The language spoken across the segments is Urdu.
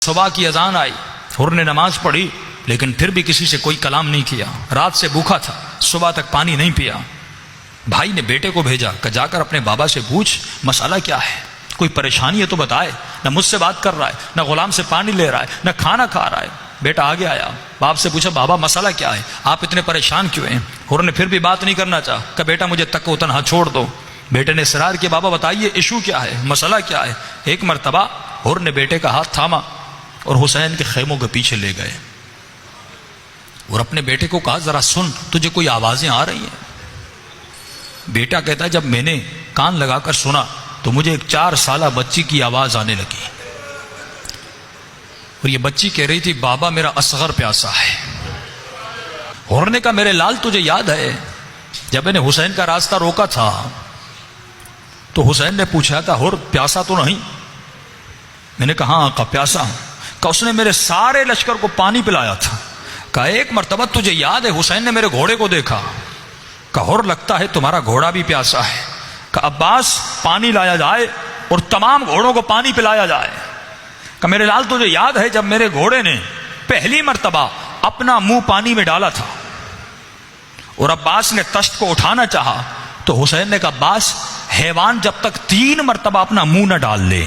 صبح کی اذان آئی، حر نے نماز پڑھی لیکن پھر بھی کسی سے کوئی کلام نہیں کیا، رات سے بھوکا تھا، صبح تک پانی نہیں پیا۔ بھائی نے بیٹے کو بھیجا کہ جا کر اپنے بابا سے پوچھ مسئلہ کیا ہے، کوئی پریشانی ہے تو بتائے، نہ مجھ سے بات کر رہا ہے، نہ غلام سے پانی لے رہا ہے، نہ کھانا کھا رہا ہے۔ بیٹا آگے آیا، باپ سے پوچھا بابا مسئلہ کیا ہے، آپ اتنے پریشان کیوں ہیں؟ حر نے پھر بھی بات نہیں کرنا چاہا کہ بیٹا مجھے تک و تنہا چھوڑ دو۔ بیٹے نے اصرار کیا، بابا بتائیے ایشو کیا ہے، مسئلہ کیا ہے؟ ایک مرتبہ حر نے بیٹے کا ہاتھ تھاما اور حسین کے خیموں کے پیچھے لے گئے اور اپنے بیٹے کو کہا ذرا سن، تجھے کوئی آوازیں آ رہی ہیں؟ بیٹا کہتا ہے جب میں نے کان لگا کر سنا تو مجھے ایک 4 سالہ بچی کی آواز آنے لگی اور یہ بچی کہہ رہی تھی بابا میرا اصغر پیاسا ہے۔ حر نے کہا میرے لال تجھے یاد ہے جب میں نے حسین کا راستہ روکا تھا تو حسین نے پوچھا تھا حر پیاسا تو نہیں؟ میں نے کہا ہاں آقا پیاسا ہوں۔ کہا اس نے میرے سارے لشکر کو پانی پلایا تھا۔ کہا ایک مرتبہ تجھے یاد ہے حسین نے میرے گھوڑے کو دیکھا، کہا حر لگتا ہے تمہارا گھوڑا بھی پیاسا ہے۔ کہا عباس پانی لایا جائے اور تمام گھوڑوں کو پانی پلایا جائے۔ کہ میرے لال تجھے یاد ہے جب میرے گھوڑے نے پہلی مرتبہ اپنا منہ پانی میں ڈالا تھا اور عباس نے تشت کو اٹھانا چاہا تو حسین نے کہا عباس حیوان جب تک 3 مرتبہ اپنا منہ نہ ڈال لے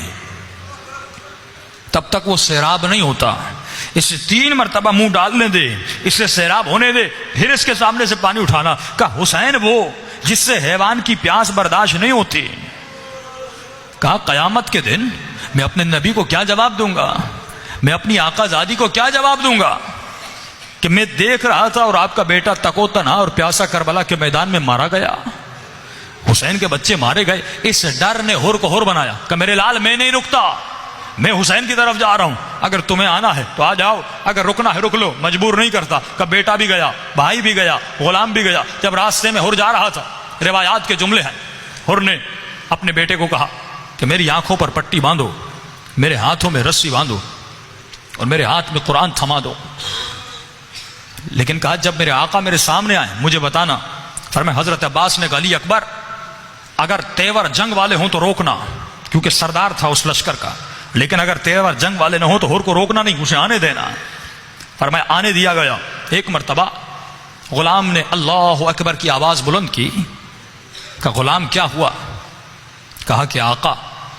تب تک وہ سیراب نہیں ہوتا، اسے 3 مرتبہ منہ ڈالنے دے، اسے سیراب ہونے دے، پھر اس کے سامنے سے پانی اٹھانا۔ کہا حسین وہ جس سے حیوان کی پیاس برداشت نہیں ہوتی۔ کہا قیامت کے دن میں اپنے نبی کو کیا جواب دوں گا، میں اپنی آقا زادی کو کیا جواب دوں گا کہ میں دیکھ رہا تھا اور آپ کا بیٹا تکو تنہا اور پیاسا کربلا کے میدان میں مارا گیا، حسین کے بچے مارے گئے۔ اس ڈر نے حر کو حر بنایا کہ میرے لال میں نہیں رکتا، میں حسین کی طرف جا رہا ہوں، اگر تمہیں آنا ہے تو آ جاؤ، اگر رکنا ہے رک لو، مجبور نہیں کرتا۔ کہ بیٹا بھی گیا، بھائی بھی گیا، غلام بھی گیا۔ جب راستے میں حر جا رہا تھا، روایات کے جملے ہیں، حر نے اپنے بیٹے کو کہا کہ میری آنکھوں پر پٹی باندھو، میرے ہاتھوں میں رسی باندھو اور میرے ہاتھ میں قرآن تھما دو۔ لیکن کہا جب میرے آقا میرے سامنے آئے مجھے بتانا۔ فرمایا حضرت عباس نے کہا علی اکبر اگر تیور جنگ والے ہوں تو روکنا، کیونکہ سردار تھا اس لشکر کا، لیکن اگر تیور جنگ والے نہ ہوں تو حر کو روکنا نہیں، اسے آنے دینا۔ فرمایا آنے دیا گیا۔ ایک مرتبہ غلام نے اللہ اکبر کی آواز بلند کی۔ کہ غلام کیا ہوا؟ کہا کہ آقا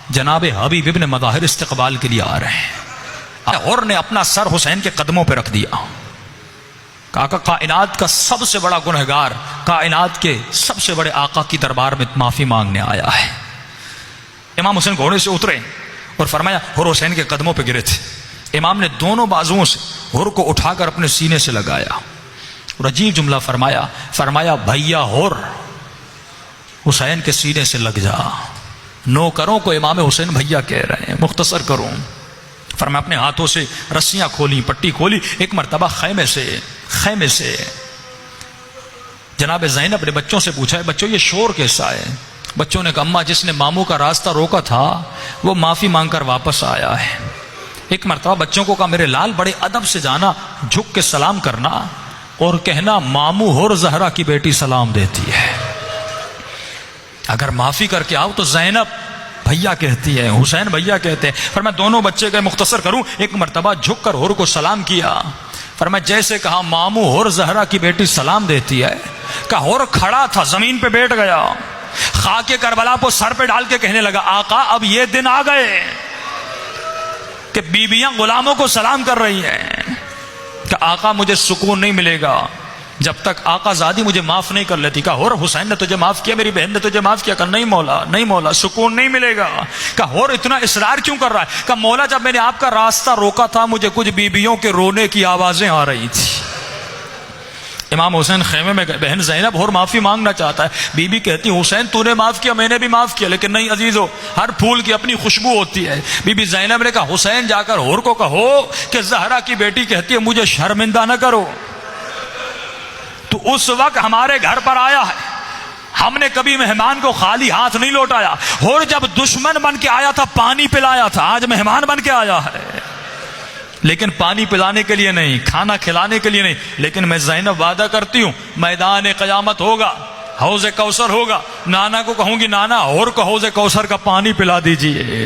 جناب حبیب ابن مظاہر استقبال کے لیے آ رہے ہیں۔ حر نے اپنا سر حسین کے قدموں پہ رکھ دیا۔ کہا کہ کائنات کا سب سے بڑا گنہگار کائنات کے سب سے بڑے آقا کی دربار میں معافی مانگنے آیا ہے۔ امام حسین گھوڑے سے اترے اور فرمایا حر حسین کے قدموں پہ گرے تھے۔ امام نے دونوں بازوؤں سے حر کو اٹھا کر اپنے سینے سے لگایا اور عجیب جملہ فرمایا بھیا حر حسین کے سینے سے لگ جا۔ نوکروں کو امام حسین بھیا کہہ رہے ہیں، مختصر کروں۔ فرمایا اپنے ہاتھوں سے رسیاں کھولی، پٹی کھولی۔ ایک مرتبہ خیمے سے جناب زینب نے بچوں سے پوچھا ہے بچوں یہ شور کیسا ہے؟ بچوں نے کہا اماں جس نے ماموں کا راستہ روکا تھا وہ معافی مانگ کر واپس آیا ہے۔ ایک مرتبہ بچوں کو کہا میرے لال بڑے ادب سے جانا، جھک کے سلام کرنا اور کہنا ماموں حر زہرا کی بیٹی سلام دیتی ہے۔ اگر معافی کر کے آؤ تو زینب بھیا کہتی ہے، حسین بھیا کہتے ہیں۔ فرمایا دونوں بچے گئے، مختصر کروں، ایک مرتبہ جھک کر حر کو سلام کیا۔ فرمایا جیسے کہا ماموں حر زہرا کی بیٹی سلام دیتی ہے، کہ حر کھڑا تھا زمین پہ بیٹھ گیا، خاک کربلا کو سر پہ ڈال کے کہنے لگا آقا اب یہ دن آ گئے کہ بیویاں غلاموں کو سلام کر رہی ہیں کہ آقا مجھے سکون نہیں ملے گا جب تک آقا زادی مجھے معاف نہیں کر لیتی۔ کہا حر حسین نے تجھے معاف کیا، میری بہن نے تجھے معاف کیا؟ کہ نہیں مولا سکون نہیں ملے گا۔ کہ حر اتنا اصرار کیوں کر رہا ہے؟ کہ مولا جب میں نے آپ کا راستہ روکا تھا مجھے کچھ بیویوں کے رونے کی آوازیں آ رہی تھی۔ امام حسین خیمے میں گئے، بہن زینب حر معافی مانگنا چاہتا ہے، بی بی کہتی حسین تو نے معاف کیا میں نے بھی معاف کیا، لیکن نہیں عزیزو ہر پھول کی اپنی خوشبو ہوتی ہے۔ بی بی زینب نے کہا حسین جا کر حر کو کہو کہ زہرا کی بیٹی کہتی ہے مجھے شرمندہ نہ کرو، تو اس وقت ہمارے گھر پر آیا ہے، ہم نے کبھی مہمان کو خالی ہاتھ نہیں لوٹایا۔ حر جب دشمن بن کے آیا تھا پانی پلایا تھا، آج مہمان بن کے آیا ہے لیکن پانی پلانے کے لیے نہیں، کھانا کھلانے کے لیے نہیں۔ لیکن میں زینب وعدہ کرتی ہوں میدان قیامت ہوگا، حوض کوثر ہوگا، نانا کو کہوں گی نانا حر کو حوض کوثر کا پانی پلا دیجئے۔